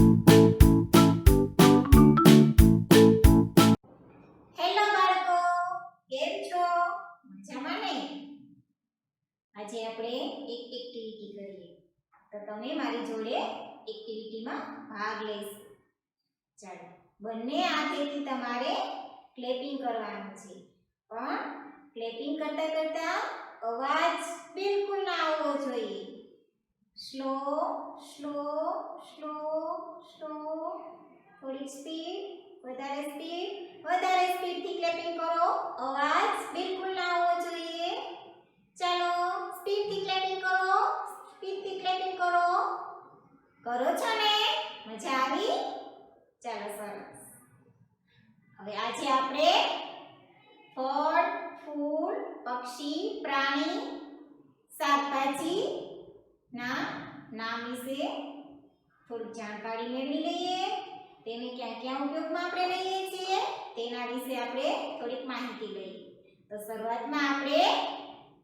Hello બાળકો, કેમ છો? મજામાં ને? આજે આપણે એક એક્ટિવિટી કરીએ. તો તમે મારી જોડે એક્ટિવિટીમાં ભાગ લેશો. ચાલો, બંને હાથેથી તમારે ક્લેપિંગ કરવાનું છે. પણ ક્લેપિંગ કરતા કરતા અવાજ બિલકુલ ના આવવો જોઈએ. સ્લો સ્લો સ્લો સ્લો, થોડી સ્પીડ, વધારે સ્પીડથી ક્લેપિંગ કરો. અવાજ બિલકુલ ના આવવો જોઈએ. ચાલો, સ્પીડથી ક્લેપિંગ કરો. કરો છો ને? મજા આવી? ચાલો, સરસ. હવે આજે આપણે ફળ, ફૂલ, પક્ષી, પ્રાણી, શાકભાજી ના નામ વિશે થોડી જાણકારી મેળવી લઈએ. તેને ક્યાં ક્યાં ઉપયોગમાં આપણે લઈએ છીએ તેના વિશે આપણે થોડીક માહિતી લઈએ. તો શરૂઆતમાં આપણે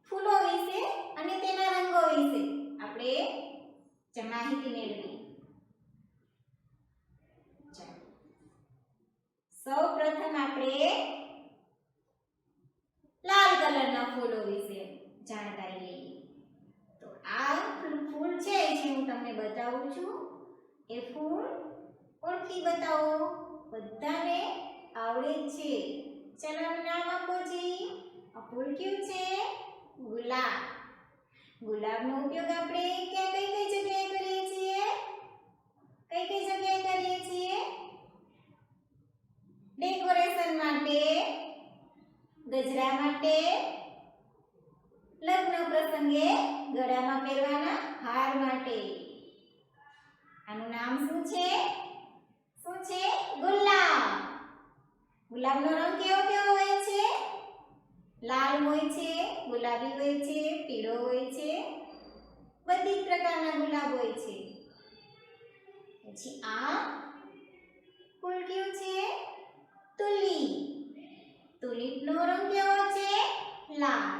ફૂલો વિશે અને તેના રંગો વિશે આપણે માહિતી મેળવીએ. સૌપ્રથમ આપણે લાલ કલરના ફૂલો વિશે જાણકારી લઈએ. તો આ ફૂલ છે જે હું તમને બતાવું છું એ ફૂલ ઓળખી બતાવો. બધાને આવડે છે. ચલો, નામ આપો જી. આ ફૂલ કયું છે? ગુલાબ. ગુલાબનો ઉપયોગ આપણે કઈ કઈ જગ્યાએ કરીએ છીએ? ડેકોરેશન માટે, ગજરા માટે, લગ્ન પ્રસંગે ગળામાં પહેરવાના હાર માટે. આનું નામ શું છે? ગુલાબ. ગુલાબનો રંગ કેવો હોય છે? લાલ હોય છે, ગુલાબી હોય છે, પીળો હોય છે, બધી પ્રકારના ગુલાબ હોય છે. પછી આ ફૂલ કયું છે? તુલીપ. તુલીપનો રંગ કેવો છે? લાલ.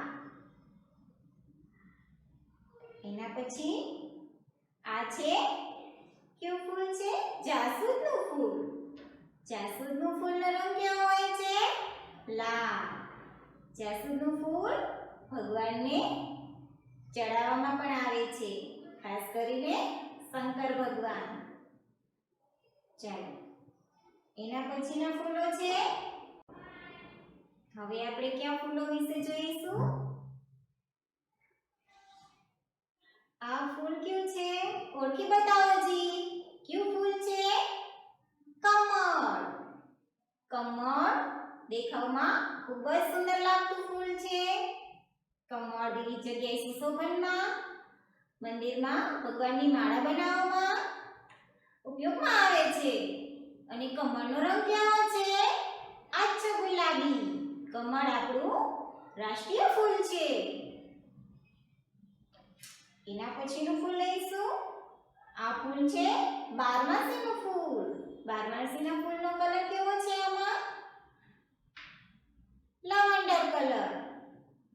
એના પછી આ છે કયું ફૂલ છે? જાસૂદનું ફૂલ. જાસૂદનું ફૂલનો રંગ કેવો હોય છે? લાલ. જાસૂદનું ફૂલ ભગવાનને ચડાવવામાં પણ આવે છે, ખાસ કરીને શંકર ભગવાન. ચાલો, એના પછીના ફૂલો છે. હવે આપણે કયા ફૂલો વિશે જોઈશું? આ ફૂલ કયું છે? ઓળખી બતાવો જી. કયું ફૂલ છે? કમળ. કમળ દેખાવમાં ખૂબ જ સુંદર લાગતું ફૂલ છે. કમળ વિવિધ જગ્યાએ સુશોભનમાં, મંદિરમાં ભગવાનની માળા બનાવવામાં ઉપયોગમાં આવે છે. અને કમળનો રંગ કેવો છે? આછો ગુલાબી. કમળ આપણું રાષ્ટ્રીય ફૂલ છે. એના પછીનું ફૂલ લઈશું. આ ફૂલ છે બારમાસીનું ફૂલ. બારમાસીના ફૂલનો કલર કેવો છે? આમાં લવંડર કલર.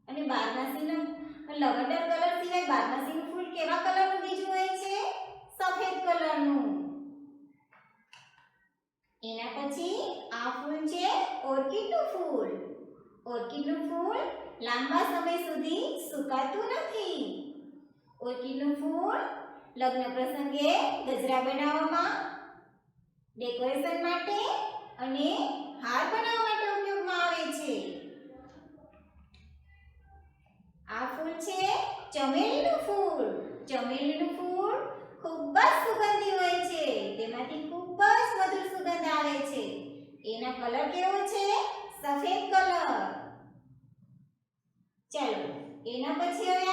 અને બારમાસીના લવંડર કલર સિવાય બારમાસીનું ફૂલ કેવા કલરનું બીજું હોય છે? સફેદ કલરનું. એના પછી આ ફૂલ છે ઓર્કિડનું ફૂલ. ઓર્કિડનું ફૂલ લાંબા સમય સુધી સુકાતું નથી. ઓર્કિડનું ફૂલ લગ્ન પ્રસંગે ગજરા બનાવવામાં, ડેકોરેશન માટે અને હાર બનાવવા માટે ઉપયોગમાં આવે છે. આ ફૂલ છે ચમેલીનું ફૂલ. ચમેલીનું ફૂલ ખૂબ જ સુગંધી હોય છે. તેમાંથી ખૂબ જ મધુર સુગંધ આવે છે. એના કલર કેવો છે? સફેદ કલર. ચાલો, એના પછી હવે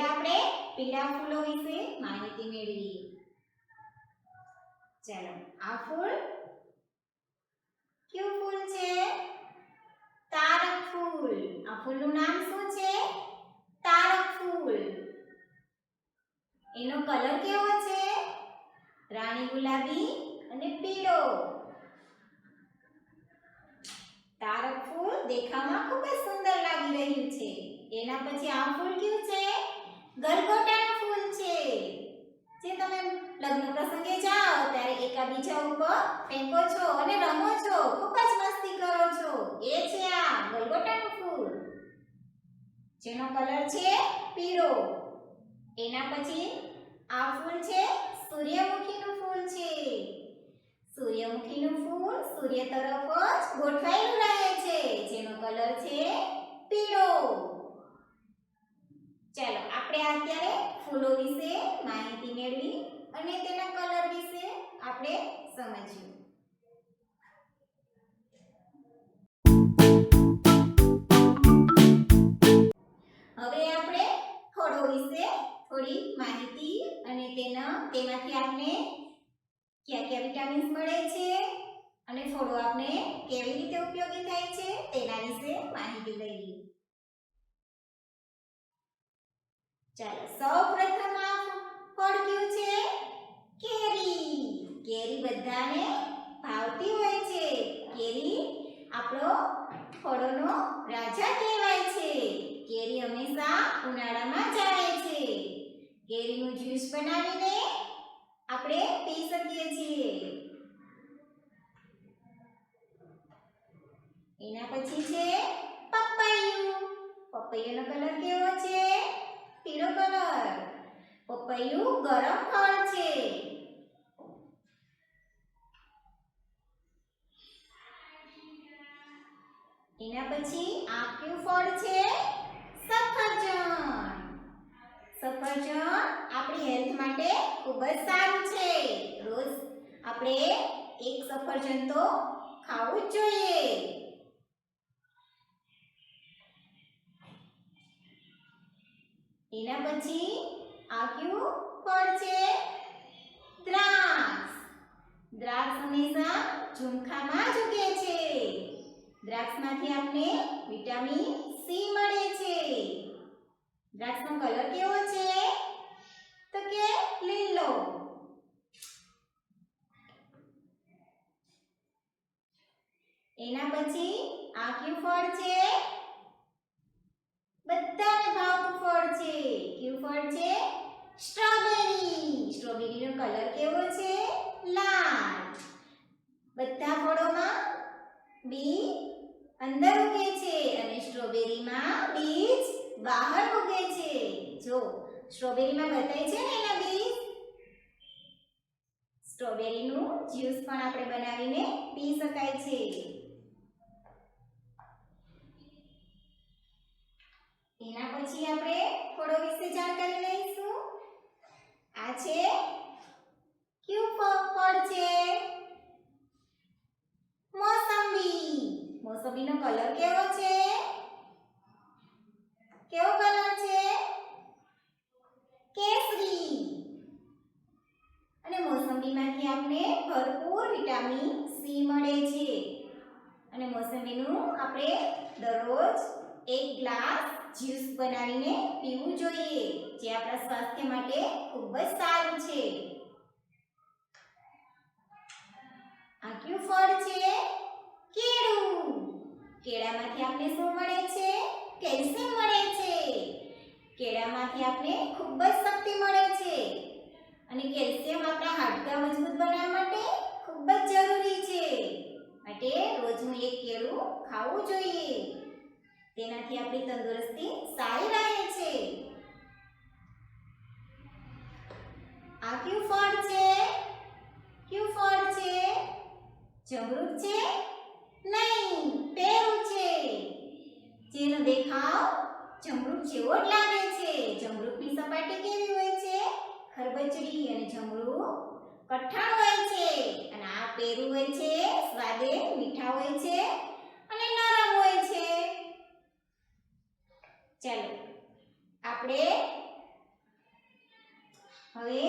આપણે પીળા ફૂલો વિશે માહિતી મેળવીએ. ચાલો, આ ફૂલ કયું ફૂલ છે? તારક ફૂલ. આ ફૂલનું નામ શું છે? તારક ફૂલ. એનો કલર કેવો છે? રાણી ગુલાબી અને પીળો. તારક ફૂલ દેખાવમાં ખૂબ જ સુંદર લાગી રહ્યું છે. એના પછી આ ફૂલ કયું છે? ગલગોટાનું ફૂલ છે. છે. જે તમે લગ્ન પ્રસંગે જાઓ ત્યારે એકાબીજા ઉપર ફેંકો છો અને રમો છો, ખૂબ જ મસ્તી કરો છો, એ છે આ ગલગોટાનું ફૂલ, જેનો કલર છે પીળો. એના પછી આ ફૂલ છે સૂર્યમુખીનું ફૂલ છે. સૂર્યમુખીનું ફૂલ સૂર્ય તરફ જ ગોઠવાયેલું રહે છે, જેનો કલર છે પીળો. ચાલો આપણે અત્યારે ફૂલો વિશે માહિતી મેળવી અને તેના કલર વિશે આપણે સમજ્યું. હવે આપણે ફળો વિશે થોડી માહિતી અને તેમાંથી આપણે કયા કયા વિટામિન્સ મળે છે અને ફળો આપણે કેવી રીતે ઉપયોગી થાય છે તેના વિશે માહિતી લઈએ. ચાલો સૌપ્રથમ આ ફળ કયું છે? કેરી. કેરી બધાને ભાવતી હોય છે. કેરી આપણો ફળોનો રાજા કહેવાય છે. કેરી હંમેશા ઉનાળામાં જ આવે છે. કેરીનું જ્યુસ બનાવીને આપણે પી શકીએ છીએ. એના પછી છે પપૈયું. પપૈયાનો કલર કેવો છે? પીળો કલર. પપૈયું ગરમ ફળ છે. એના પછી આ કયું ફળ છે? સફરજન. સફરજન આપણી હેલ્થ માટે ખૂબ જ સારું છે. રોજ આપણે એક સફરજન તો ખાવું જ જોઈએ. એના પછી આ કયું ફળ છે? દ્રાક્ષ. દ્રાક્ષ હંમેશા ઝુમખામાં જ ઉગે છે. દ્રાક્ષમાંથી આપણને વિટામિન સી મળે છે. દ્રાક્ષનો કલર કેવો છે? તો કે લીલો. એના પછી આ કયું ફળ છે? બધાને ભાવતું ફળ છે. કયું ફળ છે? સ્ટ્રોબેરી. સ્ટ્રોબેરીનો કલર કેવો છે? લાલ. બધા ફળોમાં બી અંદર ઉગે છે અને સ્ટ્રોબેરીમાં બીજ બહાર ઉગે છે. જો સ્ટ્રોબેરીમાં બતાય છે ને એના બીજ. સ્ટ્રોબેરીનું જ્યુસ પણ આપણે બનાવીને પી શકાય છે. એના પછી આપણે ફળો વિશે જાણકારી લઈશું. આ છે કયું ફળ છે? મોસંબી. મોસંબીનો કલર કેવો છે? કેવો કલર છે? કેસરી. અને મોસંબીમાંથી આપણે ભરપૂર વિટામિન સી મળે છે. અને મોસંબીનું આપણે દરરોજ એક ગ્લાસ જ્યુસ બનાવીને પીવું જોઈએ, જે આપણા સ્વાસ્થ્ય માટે ખૂબ જ સારું છે. આ કયું ફળ છે? કેળું. કેળામાંથી આપણે શું મળે છે? કેલ્શિયમ મળે છે. કેળામાંથી આપણે ખૂબ જ શક્તિ મળે છે. અને કેલ્શિયમ આપણા હાડકાં મજબૂત બનાવવા માટે ખૂબ જ જરૂરી છે. માટે રોજનું એક કેળું ખાવું જોઈએ. તેનાથી આપણી તંદુરસ્તી સારી રહે છે. આ કયું ફળ છે? કયું ફળ છે? જમરૂખ છે? નહીં, પેરું છે. જેનો દેખાવ જમરૂખ જેવો જ લાગે છે. જમરૂખની સપાટી કેવી હોય છે? ખરબચડી. અને જમરૂખ કઠણ હોય છે. અને આ પેરું હોય છે સ્વાદે મીઠા હોય છે અને નરમ હોય છે. ચાલો આપણે હવે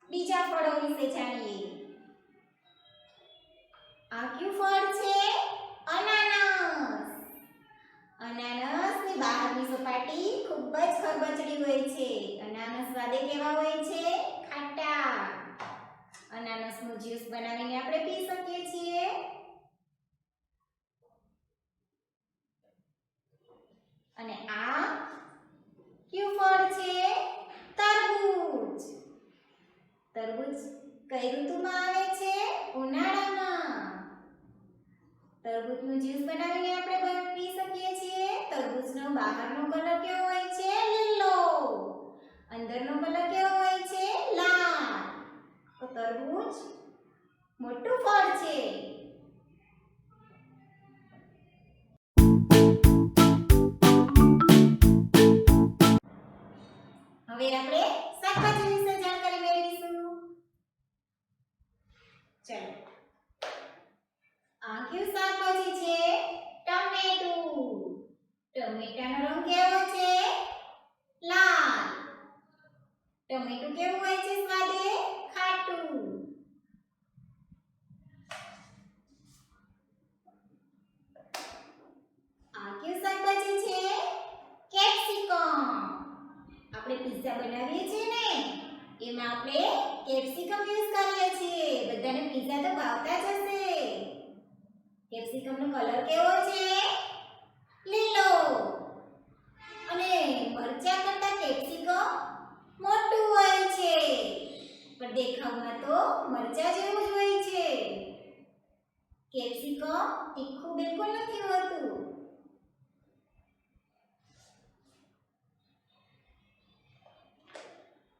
બીજા ફળો વિશે જાણીએ. આ કયું ફળ છે? અનાનસ. અનાનસની બહારની સપાટી ખૂબ જ ખરબચડી હોય છે. અનાનસ સ્વાદે કેવા હોય છે? ખાટા. અનાનસનું જ્યુસ બનાવીને આપણે પી શકીએ છીએ. અને આ કયું ફળ છે? તરબૂચ. તરબૂચ કઈ ઋતુમાં આવે છે? ઉનાળામાં. તરબૂચનું જ્યુસ બનાવીને આપણે પી શકીએ છીએ. તરબૂચનો બહારનો કલર કેવો હોય છે? લીલો. અંદરનો કલર કેવો હોય છે? લાલ. તો તરબૂચ મોટું ફળ છે. હવે આપણે શાકભાજી વિશે જાણકારી મેળવીશું. ચલો, આ કયું શાકભાજી છે? ટમેટું. ટમેટાનો રંગ કેવો છે? લાલ. ટમેટું કેવું હોય છે સ્વાદે? ખાટું. આ કયું શાકભાજી છે? કેપ્સિકમ. આપણે પિઝા બનાવીએ છીએ ને, એમાં આપણે કેપ્સિકમ યુઝ કરીએ છીએ. બધાને પિઝા તો ભાવતા જ હશે. કેપ્સિકમનો કલર કેવો છે? લીલો. અને મરચા કરતા કેપ્સિકમ મોટું હોય છે, પણ દેખાવમાં તો મરચા જેવું જ હોય છે. કેપ્સિકમ તીખું બિલકુલ નથી હોતું.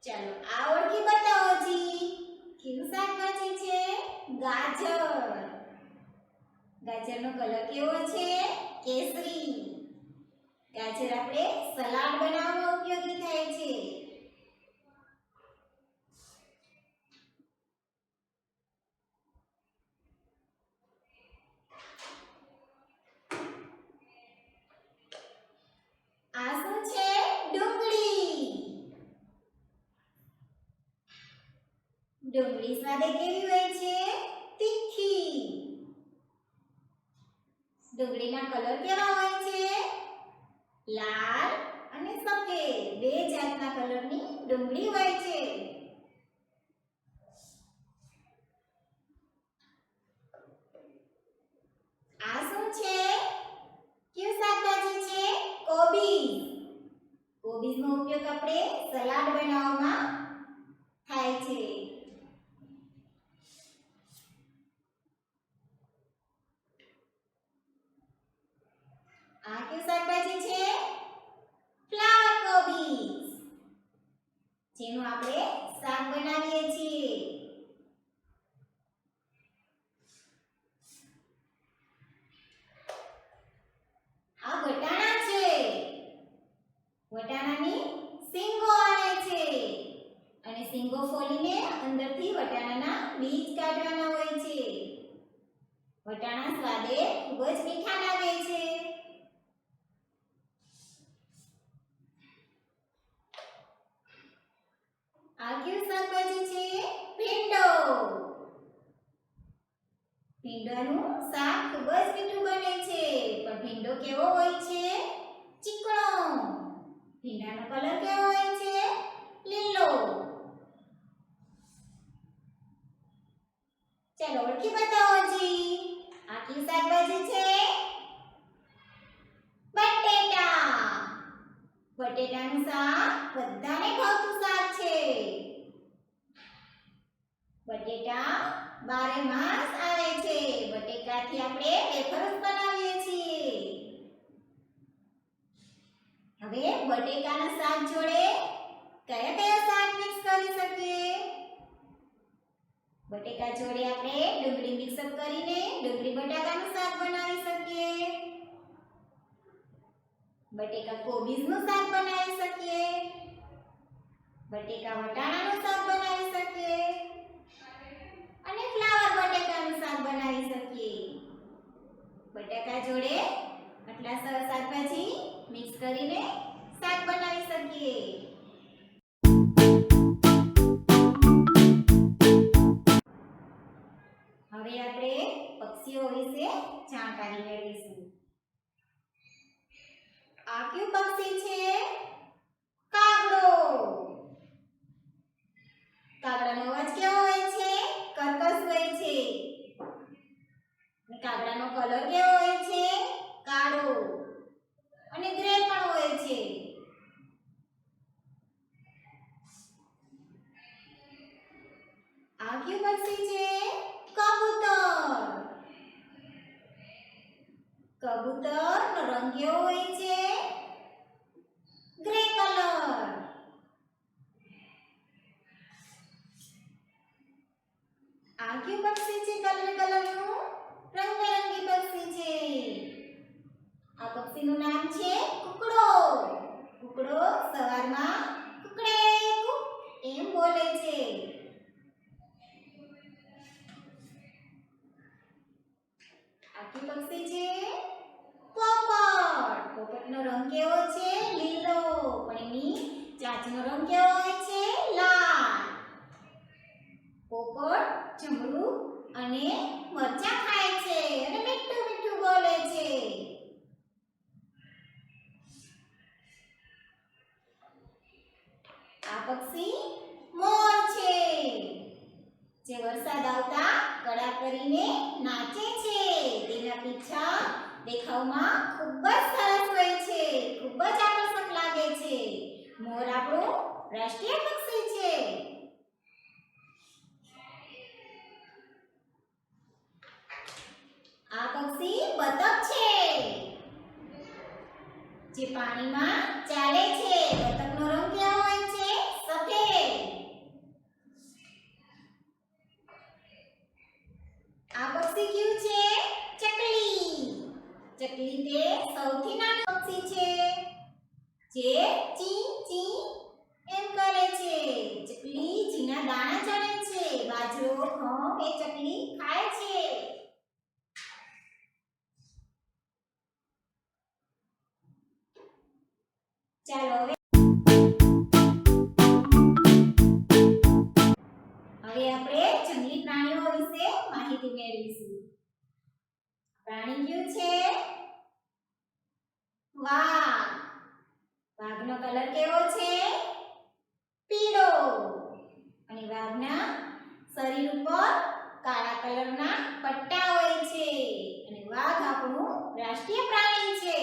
ચાલો, આ ઓળખી બતાવો જી. કયું શાકભાજી છે? ગાજર. ગાજરનો કલર કેવો છે? કેસરી. ગાજર આપણે સલાડ બનાવવામાં ઉપયોગી થાય છે. આ શું છે? ડુંગળી. ડુંગળી સ્વાદે કેવી હોય છે? તીખી. ડુંગળીના કલર કેવા હોય છે? લાલ અને સફેદ. બે જાતના કલરની ડુંગળી હોય છે. આ શું છે? કયું શાકભાજી છે? કોબીજ. કોબીજનો ઉપયોગ આપણે સલાડ બનાવવામાં થાય છે. આ કયું શાકભાજી છે? ફ્લાવર કોબીજ, જેનું આપણે શાક બનાવીએ છીએ. આ વટાણા છે. વટાણાની સિંગો આવે છે અને સિંગો ફોલીને અંદરથી વટાણાના બીજ કાઢવાના હોય છે. વટાણા સ્વાદે ખૂબ જ મીઠા લાગે છે. આ કયું શાકભાજી છે? ભીંડો. ભીંડાનું શાક ખૂબ જ મીઠું બને છે, પણ ભીંડો કેવો હોય છે? ચીકણો. ભીંડાનો કલર કેવો હોય છે? લીલો. ચાલો, ઓળખી બતાવો જી. આ કયું શાકભાજી છે? બટેટા. બટેટાનું શાક બધાને ભાવતું શાક છે. બટેટા બારે માસ આવે છે. બટેકાથી આપણે વેફર બનાવીએ છીએ. હવે બટેકાના શાક જોડે કયા કયા શાક મિક્સ કરી શકીએ? બટેકા જોડે આપણે ડુંગળી મિક્સ અપ કરીને ડુંગળી બટાકાનું શાક બનાવી શકીએ. બટેકા કોબીજનું શાક બનાવી શકીએ. બટેકા વટાણાનું શાક બનાવી શકીએ અને ફ્લાવર બટેકાનું શાક બનાવી શકીએ. બટાકા જોડે આટલા સરસ શાકભાજી મિક્સ કરીને શાક બનાવી શકીએ. હવે આપણે પક્ષીઓ વિશે જાણકારી મેળવીશું. આ કયું પક્ષી છે? કાગડો. કાગડાનો અવાજ કેવો હોય છે? કર્કશ હોય છે. કાગડાનો કલર કેવો હોય છે? કાળો અને ગ્રે પણ હોય છે. આ કયું પક્ષી છે? કબૂતર. કબૂતરનો રંગ કેવો હોય છે? Grey colour. આ કયું પક્ષી છે? કલરનું રંગબેરંગી પક્ષી છે. આ પક્ષીનું નામ છે કુકડો. કુકડો સવારમાં કુકડે કુક એમ બોલે છે. આ કયું પક્ષી છે? પોપટ. પોપટનો રંગ કેવો છે? લીલો. પણ એની ચાંચનો રંગ કેવો હોય છે? લાલ. પોપટ જમરૂ અને મરચાં ખાય છે અને મીઠું મીઠું બોલે છે. આ પક્ષી મોર છે, જે વરસાદ આવતા કળા કરીને નાચે છે. તેના પીછા દેખાવમાં ખૂબ જ સરસ હોય છે, ખૂબ જ આકર્ષક લાગે છે. મોર આપણું રાષ્ટ્રીય પક્ષી છે. આ પક્ષી બતક છે, જે પાણીમાં ચાલે છે. બતકનો રંગ કેવો હોય છે? સફેદ. આ પક્ષી કયું છે? ચકલી. ચકલી તે સૌથી નાનું પક્ષી છે, જે ચી ચી એમ કરે છે. ચકલી જીના દાણા ચણે છે. બાજરો, ઘઉં એ ચકલી ખાય છે. ચાલો હવે આપણે જંગલી પ્રાણીઓ વિશે માહિતી મેળવીશું. પ્રાણી કયું છે? વાઘ. વાઘનો કલર કેવો છે? પીળો. અને વાઘના શરીર ઉપર કાળા કલરના પટ્ટા હોય છે. અને વાઘ આપણું રાષ્ટ્રીય પ્રાણી છે.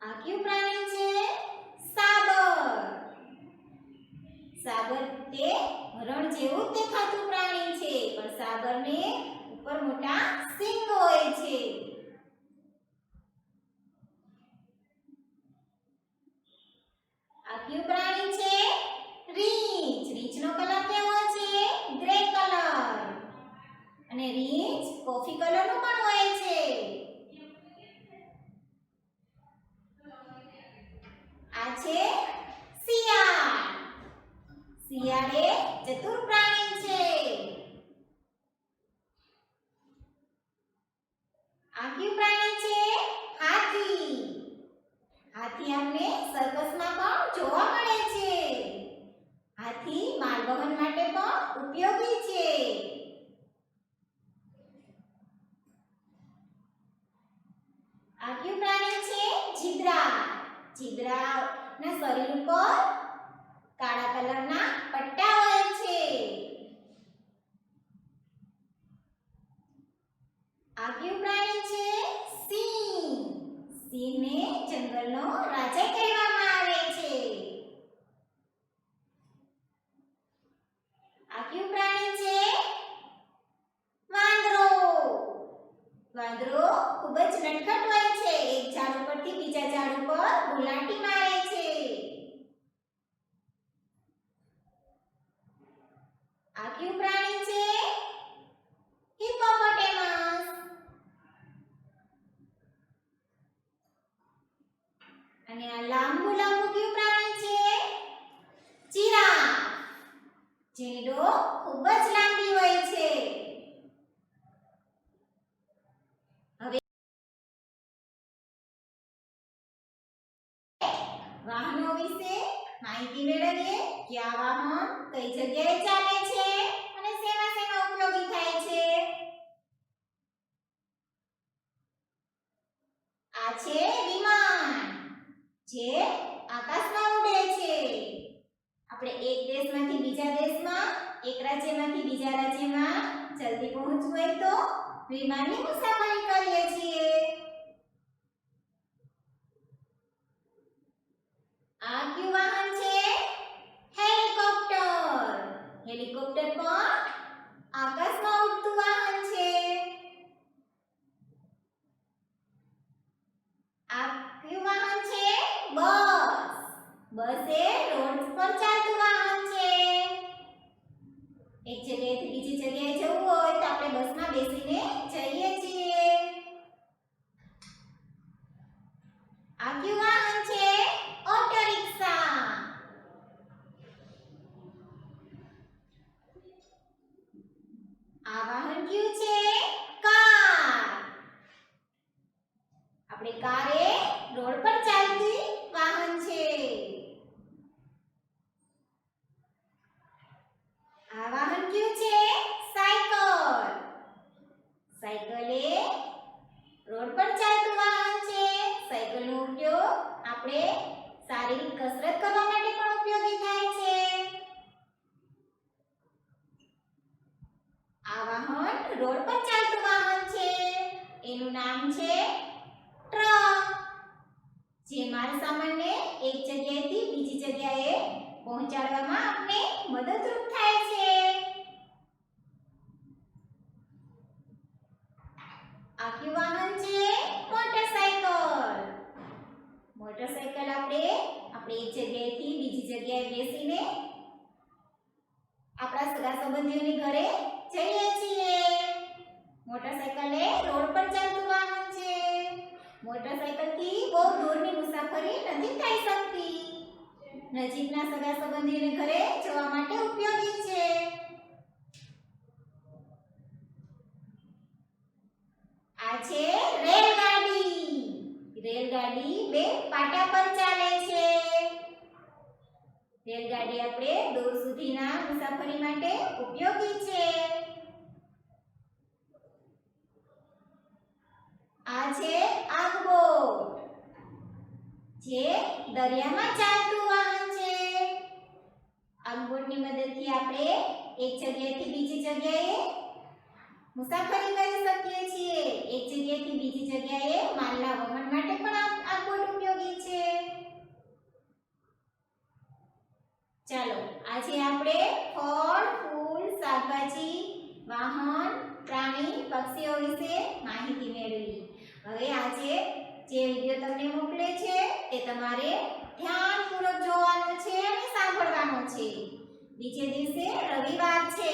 આ કયું પ્રાણી છે? સાબર. સાબર તે હરણ જેવું દેખાતું પ્રાણી છે, પણ સાબરને ઉપર મોટા સિંગ હોય છે. આ કયું પ્રાણી છે? રીંછ. રીંછનો કલર કેવો છે? Grey colour. અને રીંછ કોફી કલરનું પણ હોય છે. આ છે શિયાળ. શિયાળ એ ચતુર પ્રાણી છે. આ કયું પ્રાણી છે? હાથી. હાથી આપણે સર્કસમાં પણ જોવા મળે છે. હાથી માલવહન માટે પણ ઉપયોગી છે. આ કયું પ્રાણી છે? ઝીબ્રા. ઝીબ્રાના શરીર ઉપર કાળા કલરના પટ્ટા હોય છે. આ કયું પ્રાણી છે? સિંહ. સિંહને જંગલનો રાજા કહેવામાં આવે છે. આ કયું પ્રાણી છે? વાંદરો. વાંદરો ખૂબ જ નટખટ હોય છે. એક ઝાડ ઉપરથી બીજા ઝાડ ઉપર ગુલાટી મારે છે. આ કયું પ્રાણી છે? હિપ્પોપોટેમસ. અને આ લાંબુ લાંબુ કયું પ્રાણી છે? જીરાફ. જેની ડોક ખૂબ જ લાંબી હોય છે. હવે વાહનો વિશે માહિતી મેળવીએ કે આ વાહન કઈ જગ્યાએ ચાલે છે અને શેમાં શેમાં ઉપયોગી થાય છે. આ છે વિમાન, જે આકાશમાં ઉડે છે. આપણે એક દેશમાંથી બીજા દેશમાં, એક રાજ્યમાંથી બીજા રાજ્યમાં જલ્દી પહોંચવું હોય તો વિમાનની મુસાફરી કરીએ છીએ. આ કયું વાહન છે? બસ એ રોડ પર ચાલતું વાહન છે. એક જગ્યાએથી બીજી જગ્યાએ જવું હોય તો આપણે બસમાં બેસીને જઈએ છીએ. આ કયું વાહન છે? Auto rickshaw. આ વાહન કયું છે? કાર. આપણે કાર એ રોડ પર ચાલતી વાહન છે. આ વાહન કયું છે? સાયકલ. સાયકલ એ રોડ પર ચાલતું વાહન છે. સાયકલનો ઉપયોગ આપણે શારીરિક કસરત કરવા માટે પણ ઉપયોગી થાય છે. આ વાહન રોડ પર ચાલતું વાહન છે. એનું નામ છે ટ્રક. જે માલ સામાનને એક જગ્યાએથી બીજી જગ્યાએ પહોંચાડવામાં આપણે મદદરૂપ થાય છે. આ કયું વાહન છે? મોટરસાયકલ. મોટરસાયકલ આપણે એક જગ્યાએથી બીજી જગ્યાએ બેસીને આપણા સગા સંબંધીઓની ઘરે જઈએ છીએ. મોટરસાયકલ એ રોડ પર ચાલતું વાહન છે. મોટરસાયકલથી બહુ દૂરની મુસાફરી નથી થઈ શકતી. નજીકના સગા સંબંધીઓને ઘરે જવા માટે ઉપયોગી છે. આ છે રેલગાડી. રેલગાડી બે પાટા પર ચાલે છે. રેલગાડી આપણે દૂર સુધીના મુસાફરી માટે ઉપયોગી છે. આ છે આગબોટ. જે દરિયામાં ચાલતું વાહન છે. આગબોટની મદદથી આપણે એક જગ્યાએથી બીજી જગ્યાએ મુસાફરી કરી શકીએ છીએ. એક જગ્યાએથી બીજી જગ્યાએ માલના વહન માટે પણ આગબોટ ઉપયોગી છે. ચાલો આજે આપણે ફળ, ફૂલ, શાકભાજી, વાહન, પ્રાણી, પક્ષીઓ વિશે માહિતી મેળવી. હવે આજે જે વિડિયો તમને મોકલે છે તે તમારે ધ્યાનપૂર્વક જોવાનો છે અને સાંભળવાનો છે. બીજે દિવસે રવિવાર છે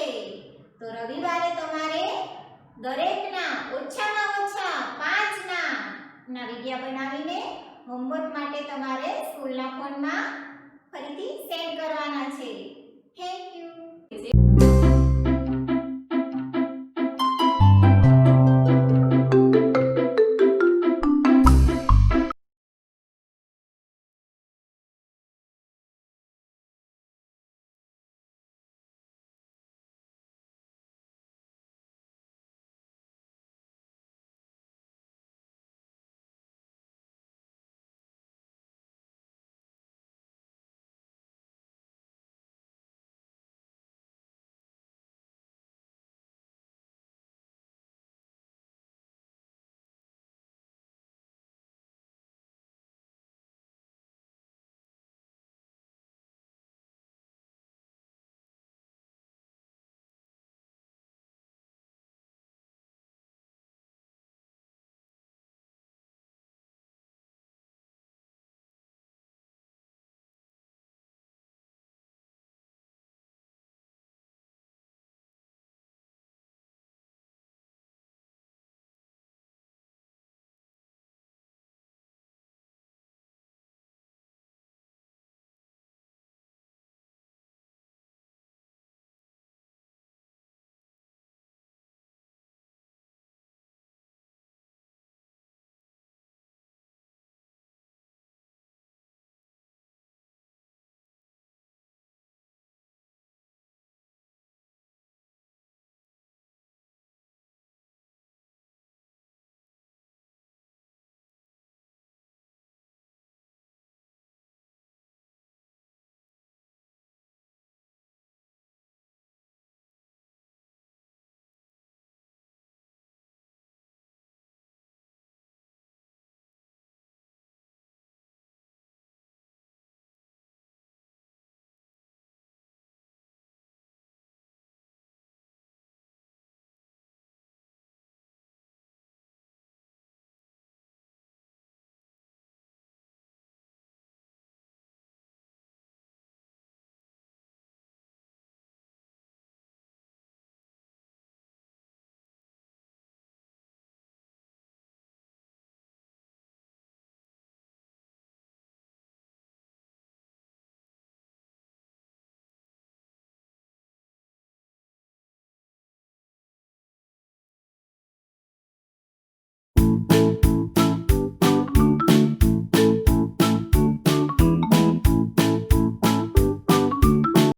તો રવિવારે તમારે દરેકના ઓછામાં ઓછા 5 નામના વિડિયા બનાવીને હોમવર્ક માટે તમારે સ્કૂલના ફોનમાં ફરીથી સેન્ડ કરવાના છે. Thank you.